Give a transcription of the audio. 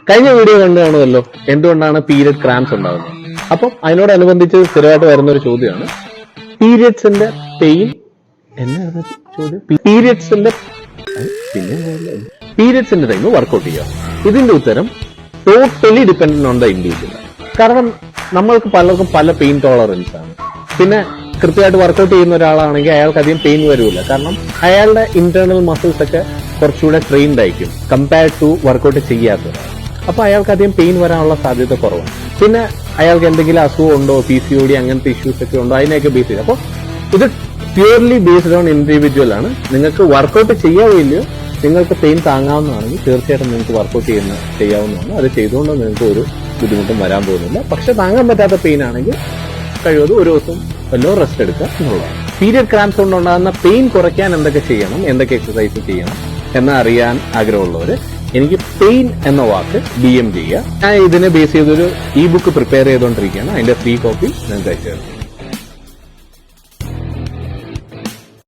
കഴിഞ്ഞ വീഡിയോ കണ്ടു കാണുമല്ലോ, എന്തുകൊണ്ടാണ് പീരിയഡ് ക്രാംസ് ഉണ്ടാകുന്നത്. അപ്പം അതിനോടനുബന്ധിച്ച് സ്ഥിരമായിട്ട് വരുന്ന ഒരു ചോദ്യമാണ് പീരിയഡ്സിന്റെ പെയിൻ. എന്നാണ് ചോദ്യം? പീരിയഡ്സിന്റെ ടൈം വർക്ക്ഔട്ട് ചെയ്യുക. ഇതിന്റെ ഉത്തരം totally dependent on the individual. കാരണം നമ്മൾക്ക് പലർക്കും പല പെയിൻ ടോളറൻസ് ആണ്. പിന്നെ കൃത്യമായിട്ട് വർക്ക്ഔട്ട് ചെയ്യുന്ന ഒരാളാണെങ്കിൽ അയാൾക്ക് അധികം പെയിൻ വരില്ല. കാരണം അയാളുടെ ഇന്റേണൽ മസിൽസ് ഒക്കെ കുറച്ചുകൂടെ ട്രെയിൻഡ് ആയിരിക്കും കമ്പയർഡ് ടു വർക്ക്ഔട്ട് ചെയ്യാത്തത്. അപ്പൊ അയാൾക്ക് അധികം പെയിൻ വരാനുള്ള സാധ്യത കുറവാണ്. പിന്നെ അയാൾക്ക് എന്തെങ്കിലും അസുഖം ഉണ്ടോ, PCOD അങ്ങനത്തെ ഇഷ്യൂസ് ഒക്കെ ഉണ്ടോ, അതിനെയൊക്കെ ബേസ് ചെയ്ത്. അപ്പോൾ ഇത് പ്യൂർലി ബേസ്ഡ് ഓൺ ഇൻഡിവിജ്വൽ ആണ്. നിങ്ങൾക്ക് വർക്ക്ഔട്ട് ചെയ്യാവില്ലയോ, നിങ്ങൾക്ക് പെയിൻ താങ്ങാവുന്നതാണെങ്കിൽ തീർച്ചയായിട്ടും നിങ്ങൾക്ക് വർക്ക്ഔട്ട് ചെയ്യാവുന്നതാണ്. അത് ചെയ്തുകൊണ്ട് നിങ്ങൾക്ക് ഒരു ബുദ്ധിമുട്ടും വരാൻ പോകുന്നില്ല. പക്ഷെ താങ്ങാൻ പറ്റാത്ത പെയിൻ ആണെങ്കിൽ കഴിവതും ഒരു ദിവസം വല്ലോ റെസ്റ്റ് എടുക്കുക എന്നുള്ളതാണ്. പീരിയഡ് ക്രാംസ് കൊണ്ടുണ്ടാകുന്ന പെയിൻ കുറയ്ക്കാൻ എന്തൊക്കെ ചെയ്യണം, എന്തൊക്കെ എക്സസൈസ് ചെയ്യണം എന്ന് അറിയാൻ ആഗ്രഹമുള്ളവര് എനിക്ക് പെയിൻ എന്ന വാക്ക് DM ചെയ്യുക. ഞാൻ ഇതിനെ ബേസ് ചെയ്തൊരു ബുക്ക് പ്രിപ്പയർ ചെയ്തുകൊണ്ടിരിക്കുകയാണ്. അതിന്റെ ഫ്രീ കോപ്പി നിങ്ങൾക്ക് അയച്ചു തരാം.